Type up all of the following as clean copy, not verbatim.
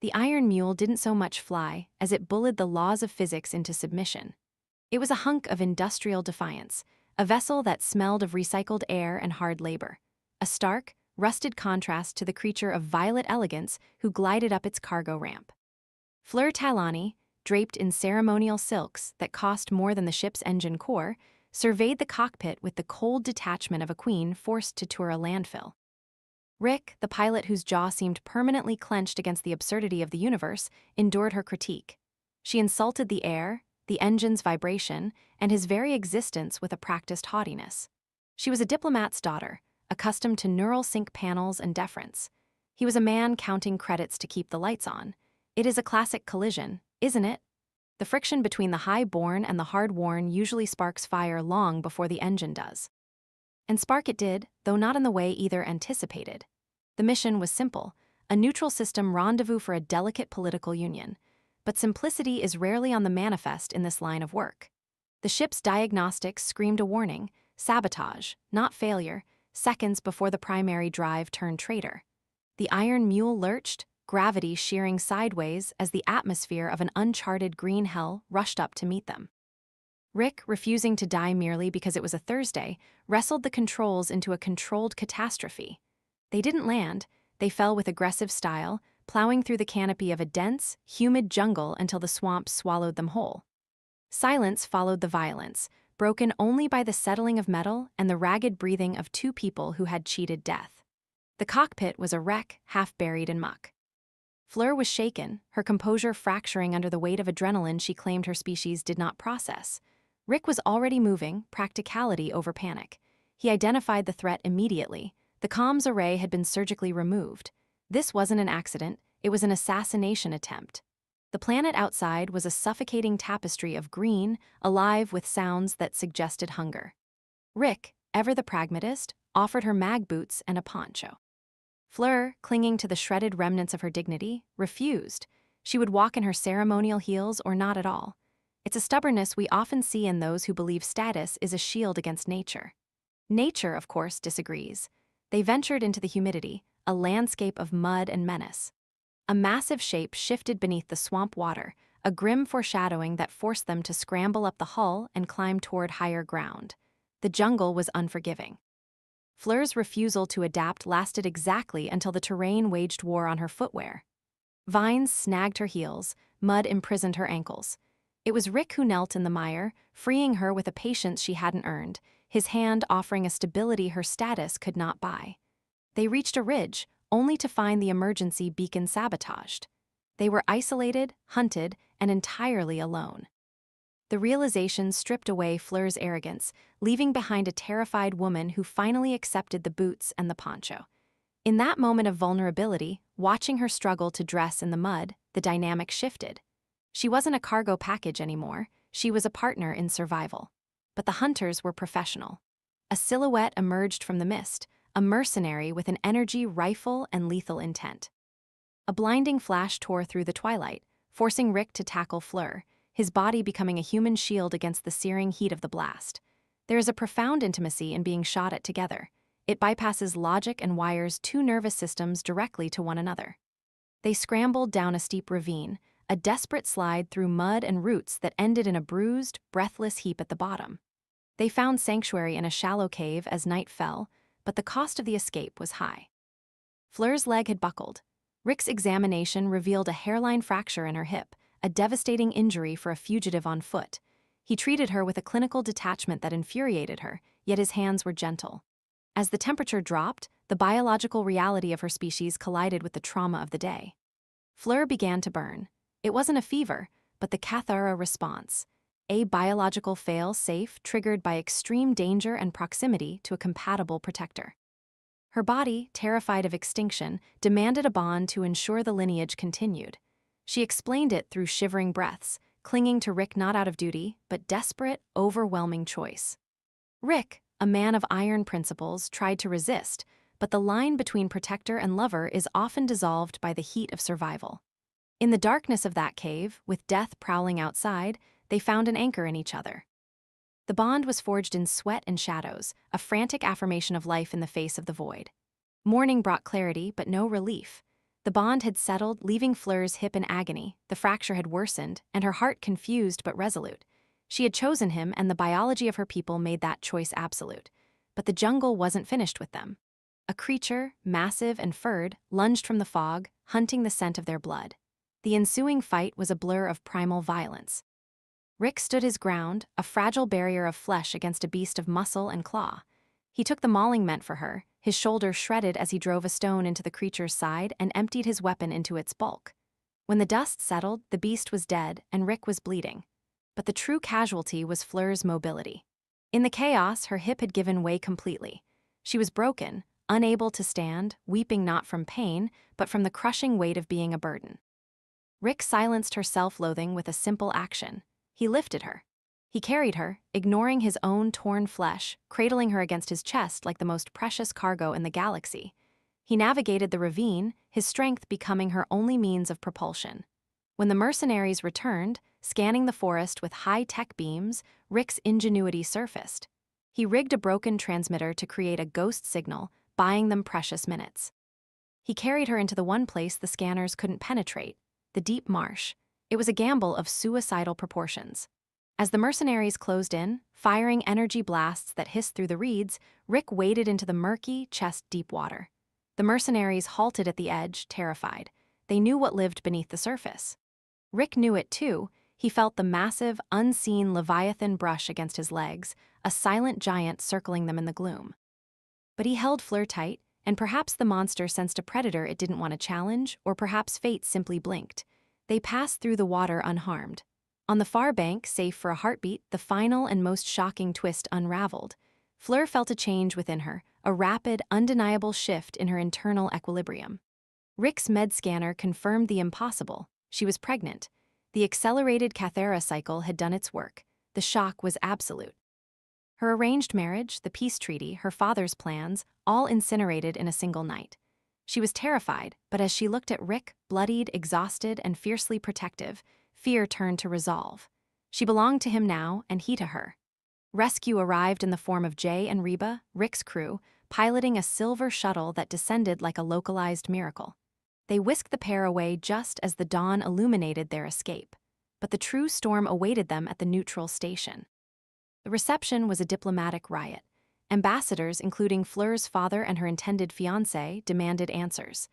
The Iron Mule didn't so much fly as it bullied the laws of physics into submission. It was a hunk of industrial defiance, a vessel that smelled of recycled air and hard labor, a stark, rusted contrast to the creature of violet elegance who glided up its cargo ramp. Fleur Talani, draped in ceremonial silks that cost more than the ship's engine core, surveyed the cockpit with the cold detachment of a queen forced to tour a landfill. Rick, the pilot whose jaw seemed permanently clenched against the absurdity of the universe, endured her critique. She insulted the air, the engine's vibration, and his very existence with a practiced haughtiness. She was a diplomat's daughter, accustomed to neural sync panels and deference. He was a man counting credits to keep the lights on. It is a classic collision, isn't it? The friction between the high-born and the hard-worn usually sparks fire long before the engine does. And spark it did, though not in the way either anticipated. The mission was simple, a neutral system rendezvous for a delicate political union. But simplicity is rarely on the manifest in this line of work. The ship's diagnostics screamed a warning, sabotage, not failure, seconds before the primary drive turned traitor. The Iron Mule lurched, gravity shearing sideways as the atmosphere of an uncharted green hell rushed up to meet them. Rick, refusing to die merely because it was a Thursday, wrestled the controls into a controlled catastrophe. They didn't land, they fell with aggressive style, plowing through the canopy of a dense, humid jungle until the swamp swallowed them whole. Silence followed the violence, broken only by the settling of metal and the ragged breathing of two people who had cheated death. The cockpit was a wreck, half buried in muck. Fleur was shaken, her composure fracturing under the weight of adrenaline she claimed her species did not process. Rick was already moving, practicality over panic. He identified the threat immediately. The comms array had been surgically removed. This wasn't an accident, it was an assassination attempt. The planet outside was a suffocating tapestry of green, alive with sounds that suggested hunger. Rick, ever the pragmatist, offered her mag boots and a poncho. Fleur, clinging to the shredded remnants of her dignity, refused. She would walk in her ceremonial heels or not at all. It's a stubbornness we often see in those who believe status is a shield against nature. Nature, of course, disagrees. They ventured into the humidity, a landscape of mud and menace. A massive shape shifted beneath the swamp water, a grim foreshadowing that forced them to scramble up the hull and climb toward higher ground. The jungle was unforgiving. Fleur's refusal to adapt lasted exactly until the terrain waged war on her footwear. Vines snagged her heels, mud imprisoned her ankles. It was Rick who knelt in the mire, freeing her with a patience she hadn't earned, his hand offering a stability her status could not buy. They reached a ridge, only to find the emergency beacon sabotaged. They were isolated, hunted, and entirely alone. The realization stripped away Fleur's arrogance, leaving behind a terrified woman who finally accepted the boots and the poncho. In that moment of vulnerability, watching her struggle to dress in the mud, the dynamic shifted. She wasn't a cargo package anymore, she was a partner in survival. But the hunters were professional. A silhouette emerged from the mist, a mercenary with an energy rifle and lethal intent. A blinding flash tore through the twilight, forcing Rick to tackle Fleur, his body becoming a human shield against the searing heat of the blast. There is a profound intimacy in being shot at together. It bypasses logic and wires two nervous systems directly to one another. They scrambled down a steep ravine, a desperate slide through mud and roots that ended in a bruised, breathless heap at the bottom. They found sanctuary in a shallow cave as night fell, but the cost of the escape was high. Fleur's leg had buckled. Rick's examination revealed a hairline fracture in her hip, a devastating injury for a fugitive on foot. He treated her with a clinical detachment that infuriated her, yet his hands were gentle. As the temperature dropped, the biological reality of her species collided with the trauma of the day. Fleur began to burn. It wasn't a fever, but the Cathara response, a biological fail-safe triggered by extreme danger and proximity to a compatible protector. Her body, terrified of extinction, demanded a bond to ensure the lineage continued. She explained it through shivering breaths, clinging to Rick not out of duty, but desperate, overwhelming choice. Rick, a man of iron principles, tried to resist, but the line between protector and lover is often dissolved by the heat of survival. In the darkness of that cave, with death prowling outside, they found an anchor in each other. The bond was forged in sweat and shadows, a frantic affirmation of life in the face of the void. Morning brought clarity, but no relief. The bond had settled, leaving Fleur's hip in agony, the fracture had worsened, and her heart confused but resolute. She had chosen him, and the biology of her people made that choice absolute. But the jungle wasn't finished with them. A creature, massive and furred, lunged from the fog, hunting the scent of their blood. The ensuing fight was a blur of primal violence. Rick stood his ground, a fragile barrier of flesh against a beast of muscle and claw. He took the mauling meant for her, his shoulder shredded as he drove a stone into the creature's side and emptied his weapon into its bulk. When the dust settled, the beast was dead and Rick was bleeding. But the true casualty was Fleur's mobility. In the chaos, her hip had given way completely. She was broken, unable to stand, weeping not from pain, but from the crushing weight of being a burden. Rick silenced her self-loathing with a simple action. He lifted her. He carried her, ignoring his own torn flesh, cradling her against his chest like the most precious cargo in the galaxy. He navigated the ravine, his strength becoming her only means of propulsion. When the mercenaries returned, scanning the forest with high-tech beams, Rick's ingenuity surfaced. He rigged a broken transmitter to create a ghost signal, buying them precious minutes. He carried her into the one place the scanners couldn't penetrate, the deep marsh. It was a gamble of suicidal proportions. As the mercenaries closed in, firing energy blasts that hissed through the reeds, Rick waded into the murky, chest-deep water. The mercenaries halted at the edge, terrified. They knew what lived beneath the surface. Rick knew it too. He felt the massive, unseen Leviathan brush against his legs, a silent giant circling them in the gloom. But he held Fleur tight, and perhaps the monster sensed a predator it didn't want to challenge, or perhaps fate simply blinked. They passed through the water unharmed. On the far bank, safe for a heartbeat, the final and most shocking twist unraveled. Fleur felt a change within her, a rapid, undeniable shift in her internal equilibrium. Rick's med scanner confirmed the impossible. She was pregnant. The accelerated Cathera cycle had done its work. The shock was absolute. Her arranged marriage, the peace treaty, her father's plans, all incinerated in a single night. She was terrified, but as she looked at Rick, bloodied, exhausted, and fiercely protective, fear turned to resolve. She belonged to him now, and he to her. Rescue arrived in the form of Jay and Reba, Rick's crew, piloting a silver shuttle that descended like a localized miracle. They whisked the pair away just as the dawn illuminated their escape. But the true storm awaited them at the neutral station. The reception was a diplomatic riot. Ambassadors, including Fleur's father and her intended fiancé, demanded answers.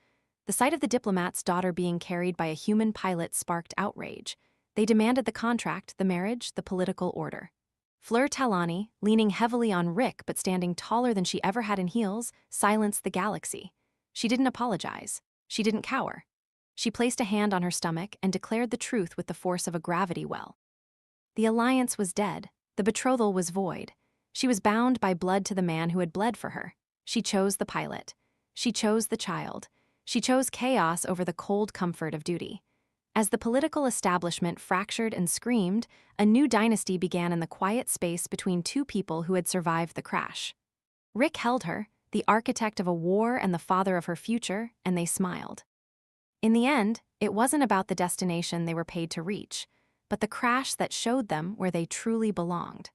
The sight of the diplomat's daughter being carried by a human pilot sparked outrage. They demanded the contract, the marriage, the political order. Fleur Talani, leaning heavily on Rick but standing taller than she ever had in heels, silenced the galaxy. She didn't apologize. She didn't cower. She placed a hand on her stomach and declared the truth with the force of a gravity well. The alliance was dead. The betrothal was void. She was bound by blood to the man who had bled for her. She chose the pilot. She chose the child. She chose chaos over the cold comfort of duty. As the political establishment fractured and screamed, a new dynasty began in the quiet space between two people who had survived the crash. Rick held her, the architect of a war and the father of her future, and they smiled. In the end, it wasn't about the destination they were paid to reach, but the crash that showed them where they truly belonged.